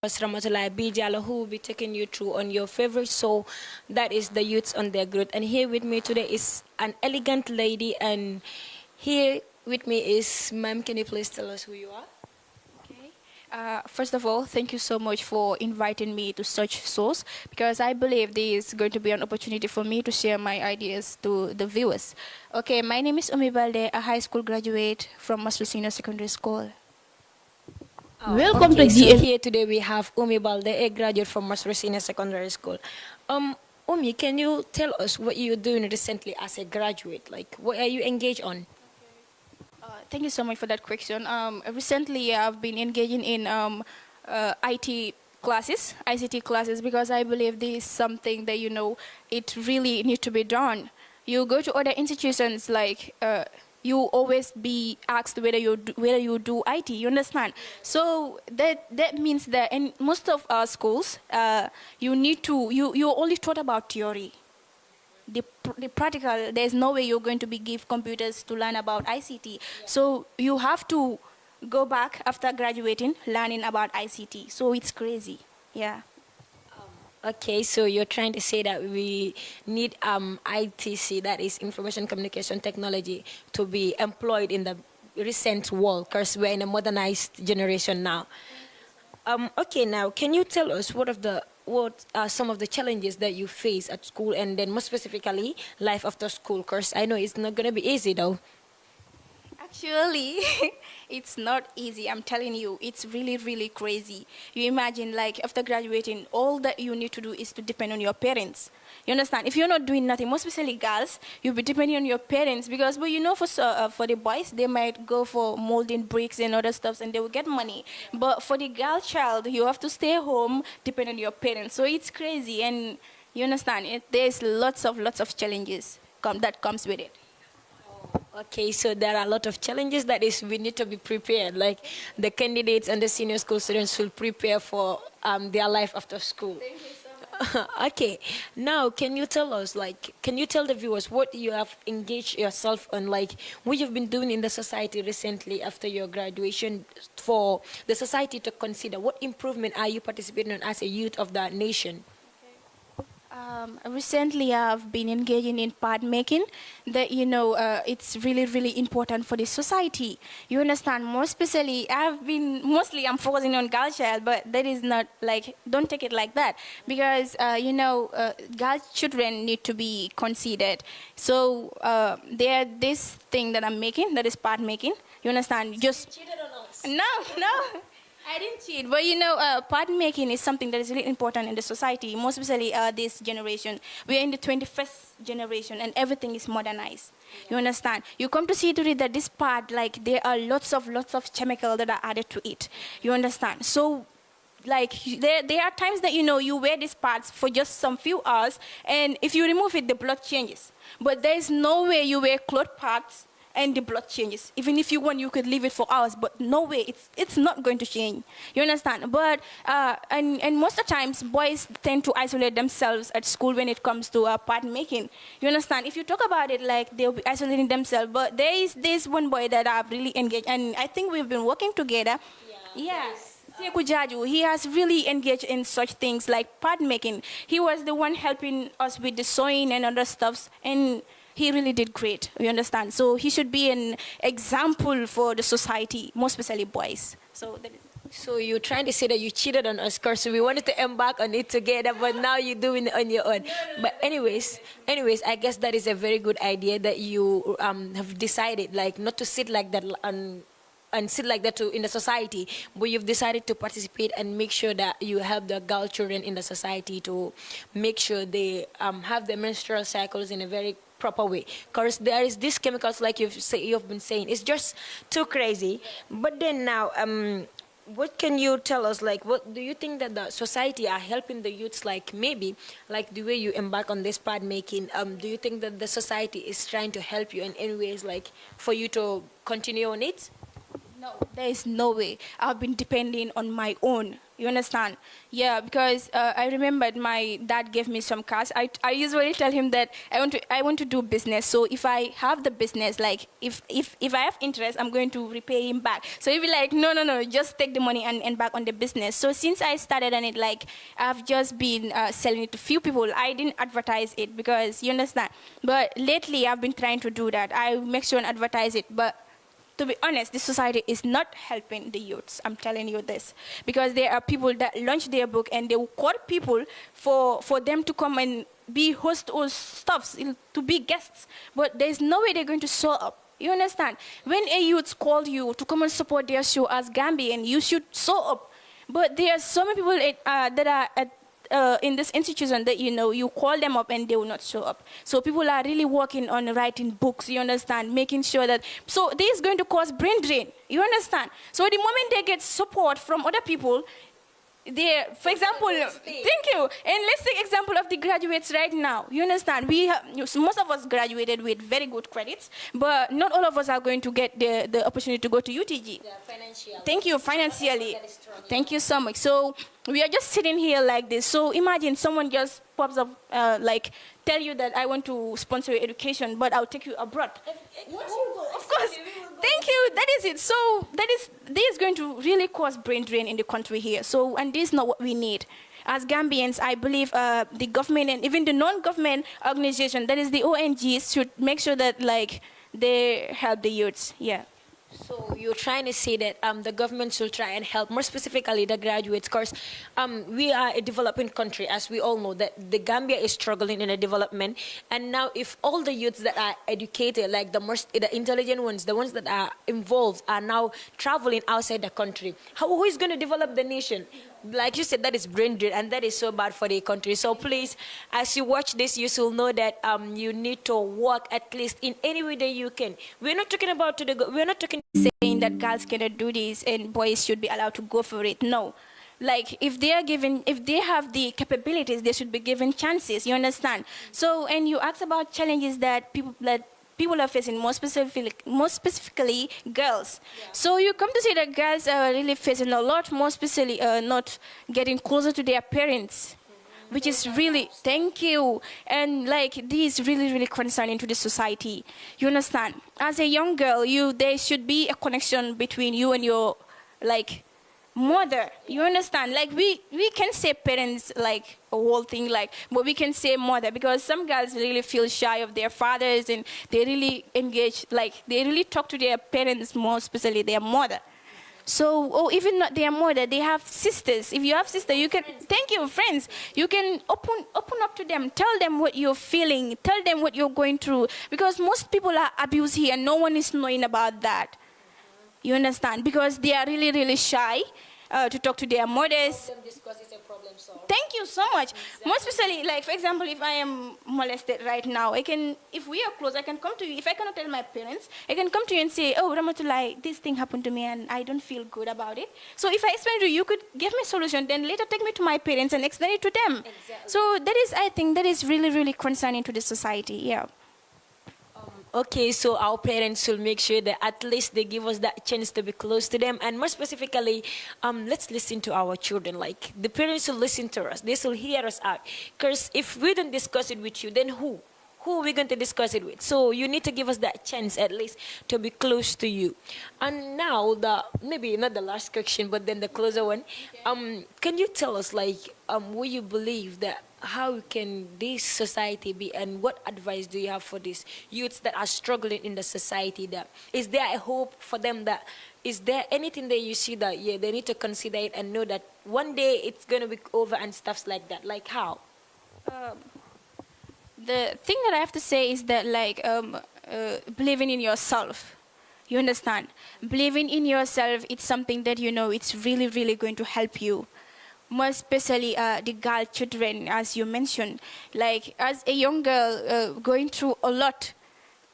RAMATOULIE B JALLOW, who will be taking you through on your favorite show, that is the Youths on Their Growth. And here with me today is an elegant lady, and here with me is, ma'am, can you please tell us who you are? Okay. First of all, thank you so much for inviting me to such shows because I believe this is going to be an opportunity for me to share my ideas to the viewers. Okay, my name is Umi Balde, a high school graduate from Maslu Senior Secondary School. Welcome to GM. So here today we have Umi Balde, a graduate from Masru Senior Secondary School. Umi, can you tell us what you're doing recently as a graduate? Like, what are you engaged on? Thank you so much for that question. Recently, I've been engaging in IT classes, ICT classes, because I believe this is something that, it really needs to be done. You go to other institutions like you always be asked whether you do IT. You understand? So that means that in most of our schools, you only taught about theory. The practical, there's no way you're going to be give computers to learn about ICT. So you have to go back after graduating, learning about ICT. So it's crazy. Yeah. Okay, so you're trying to say that we need ITC, that is Information Communication Technology, to be employed in the recent world, because we're in a modernized generation now. Okay, now can you tell us what are some of the challenges that you face at school, and then more specifically life after school? Because I know it's not going to be easy though. Actually, it's not easy. I'm telling you, it's really, really crazy. You imagine, like, after graduating, all that you need to do is to depend on your parents. You understand? If you're not doing nothing, most especially girls, you'll be depending on your parents because, well, for the boys, they might go for molding bricks and other stuff, and they will get money. But for the girl child, you have to stay home, depend on your parents. So it's crazy, and you understand? There's lots of challenges that comes with it. Okay, so there are a lot of challenges that is we need to be prepared. Like the candidates and the senior school students should prepare for their life after school. Thank you so much. Okay, now can you tell us, like, can you tell the viewers what you have engaged yourself on, like, what you've been doing in the society recently after your graduation for the society to consider? What improvement are you participating in as a youth of the nation? Recently, I've been engaging in part making. That it's really, really important for the society. You understand? More especially, I'm focusing on girl child, but that is not like, don't take it like that because girl children need to be considered. So this thing that I'm making, that is part making. You understand? Just cheated on us. No. I didn't cheat, but part making is something that is really important in the society, most especially this generation. We are in the 21st generation and everything is modernized. Yeah. You understand? You come to see today that this part, like, there are lots of chemicals that are added to it. You understand? So, like, there are times that, you wear these parts for just some few hours, and if you remove it, the blood changes. But there is no way you wear cloth parts and the blood changes. Even if you want, you could leave it for hours, but no way, it's not going to change. You understand? But and most of the times, boys tend to isolate themselves at school when it comes to part making. You understand? If you talk about it, like, they'll be isolating themselves. But there is this one boy that I've really engaged, and I think we've been working together. Yes. He has really engaged in such things like part making. He was the one helping us with the sewing and other stuffs, and he really did great, you understand? So he should be an example for the society, more especially boys. So you're trying to say that you cheated on us, because we wanted to embark on it together, but now you're doing it on your own. But anyways, I guess that is a very good idea that you have decided, like, not to sit like that and sit like that in the society, but you've decided to participate and make sure that you help the girl children in the society to make sure they have their menstrual cycles in a very proper way, because there is these chemicals, like you've been saying, it's just too crazy. But then now, what can you tell us, like, what do you think that the society are helping the youths, like, maybe like the way you embark on this part making, do you think that the society is trying to help you in any ways, like, for you to continue on it? No, there is no way. I've been depending on my own. You understand? Yeah, because I remembered my dad gave me some cash. I usually tell him that I want to do business. So if I have the business, like if I have interest, I'm going to repay him back. So he'll be like, no, just take the money and back on the business. So since I started on it, like I've just been selling it to few people. I didn't advertise it because you understand. But lately I've been trying to do that. I make sure and advertise it, but to be honest, this society is not helping the youths. I'm telling you this. Because there are people that launch their book and they will call people for them to come and be host or stuffs, to be guests. But there's no way they're going to show up. You understand? When a youth called you to come and support their show as Gambian, you should show up. But there are so many people that are at in this institution that you call them up and they will not show up. So people are really working on writing books, you understand, making sure that, so this is going to cause brain drain, you understand. So the moment they get support from other people, they, for example, thank you. And let's take example of the graduates right now. You understand? We have, most of us graduated with very good credits, but not all of us are going to get the opportunity to go to UTG. Yeah, financially. Thank you, financially. Thank you so much. So we are just sitting here like this. So imagine someone just pops up, like, tell you that I want to sponsor your education, but I'll take you abroad. Of course. Thank you. That is it. So this is going to really cause brain drain in the country here. So, and this is not what we need. As Gambians, I believe the government and even the non-government organization, that is the ONGs, should make sure that like they help the youths. Yeah. So you're trying to say that the government should try and help, more specifically the graduates, because we are a developing country, as we all know, that the Gambia is struggling in a development. And now if all the youths that are educated, like the intelligent ones, the ones that are involved, are now traveling outside the country, who is going to develop the nation? Like you said, that is brain drain, and that is so bad for the country. So please, as you watch this, you should know that you need to work at least in any way that you can. We're not talking about we're not talking saying that girls cannot do this and boys should be allowed to go for it. No. Like if they have the capabilities, they should be given chances. You understand? So, and you asked about challenges that people are facing, more specifically girls. Yeah. So you come to see that girls are really facing a lot, more especially not getting closer to their parents, which is really, thank you. And like, this is really, really concerning to the society. You understand? As a young girl, there should be a connection between you and your, like, mother. You understand? Like, we can say parents, like, a whole thing, like, but we can say mother, because some girls really feel shy of their fathers and they really engage, like, they really talk to their parents, more especially their mother. So, or even not their mother, they have sisters. If you have sister, you can, thank you, friends. You can open up to them, tell them what you're feeling, tell them what you're going through. Because most people are abused here, no one is knowing about that. You understand? Because they are really, really shy to talk to their mothers. Thank you so much. Exactly. Most especially, like, for example, if I am molested right now, if we are close, I can come to you. If I cannot tell my parents, I can come to you and say, oh, RAMATOULIE, this thing happened to me and I don't feel good about it. So if I explain to you, you could give me a solution, then later take me to my parents and explain it to them. Exactly. So that is, I think, that is really, really concerning to the society, yeah. Okay, so our parents should make sure that at least they give us that chance to be close to them. And more specifically, let's listen to our children. Like, the parents should listen to us. They should hear us out. Because if we don't discuss it with you, then who? Who are we going to discuss it with? So you need to give us that chance at least to be close to you. And now, maybe not the last question, but then the closer one. Can you tell us, like, what you believe that how can this society be, and what advice do you have for these youths that are struggling in the society? That is there a hope for them? That is there anything that you see that they need to consider it and know that one day it's going to be over and stuffs like that? Like how? The thing that I have to say is that, like, believing in yourself. You understand? Believing in yourself, it's something that, it's really, really going to help you. More especially the girl children, as you mentioned. Like, as a young girl going through a lot,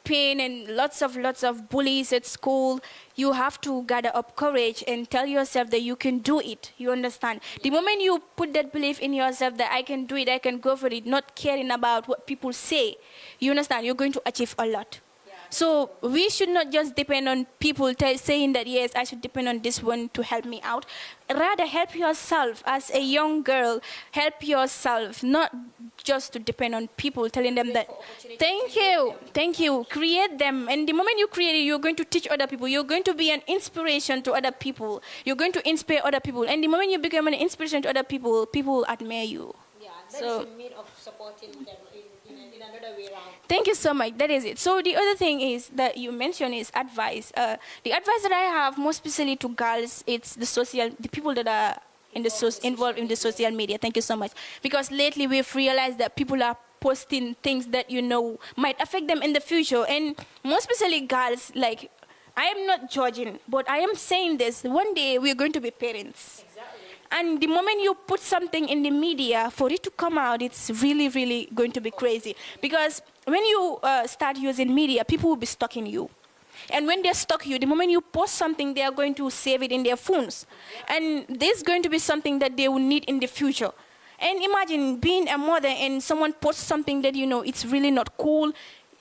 pain and lots of bullies at school, you have to gather up courage and tell yourself that you can do it. You understand? The moment you put that belief in yourself that I can do it, I can go for it, not caring about what people say, you understand? You're going to achieve a lot. So we should not just depend on people saying that, yes, I should depend on this one to help me out. Rather, help yourself as a young girl. Help yourself, not just to depend on people telling them that, thank you, create them. And the moment you create it, you're going to teach other people. You're going to be an inspiration to other people. You're going to inspire other people. And the moment you become an inspiration to other people, people will admire you. Yeah, that is a mean of supporting them in another way around. Thank you so much. That is it. So the other thing is that you mentioned is advice. The advice that I have, most especially to girls, it's the people that are involved in the social media. Thank you so much. Because lately we've realized that people are posting things that might affect them in the future, and most especially girls. Like, I am not judging, but I am saying this: one day we're going to be parents. Exactly. And the moment you put something in the media, for it to come out, it's really, really going to be crazy. Because when you start using media, people will be stalking you. And when they stalk you, the moment you post something, they are going to save it in their phones. And this is going to be something that they will need in the future. And imagine being a mother and someone posts something that it's really not cool.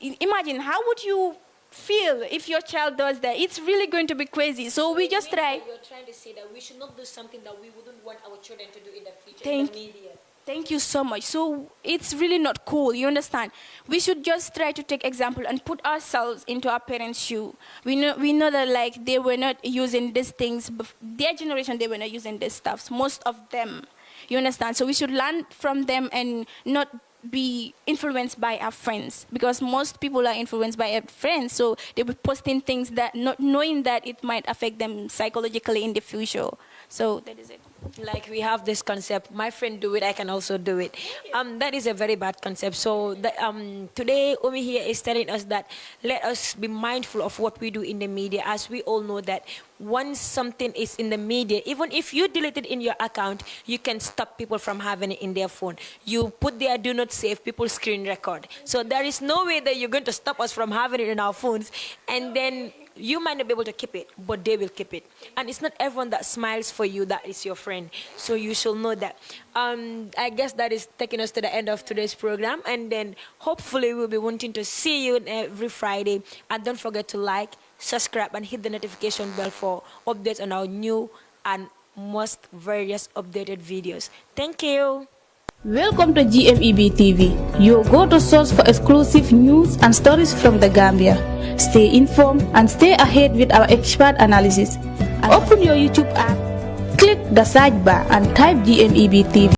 Imagine, how would you feel if your child does that? It's really going to be crazy. So we just try. You're trying to say that we should not do something that we wouldn't want our children to do in the future in the media. Thank you so much. So it's really not cool, you understand? We should just try to take example and put ourselves into our parents' shoe. We know that, like, they were not using these things. Their generation, they were not using these stuffs. Most of them, you understand? So we should learn from them and not be influenced by our friends, because most people are influenced by their friends. So they will posting things that not knowing that it might affect them psychologically in the future. So that is it. Like, we have this concept, my friend do it, I can also do it. That is a very bad concept. So today Umi here is telling us that let us be mindful of what we do in the media, as we all know that once something is in the media, even if you delete it in your account, you can stop people from having it in their phone. You put there do not save, people screen record. So there is no way that you're going to stop us from having it in our phones, and then you might not be able to keep it, but they will keep it. And it's not everyone that smiles for you that is your friend. So you should know that. I guess that is taking us to the end of today's program. And then hopefully we'll be wanting to see you every Friday. And don't forget to like, subscribe, and hit the notification bell for updates on our new and most various updated videos. Thank you. Welcome to GMEB TV, your go-to source for exclusive news and stories from the Gambia. Stay informed and stay ahead with our expert analysis. Open your YouTube app, click the search bar and type GMEB TV.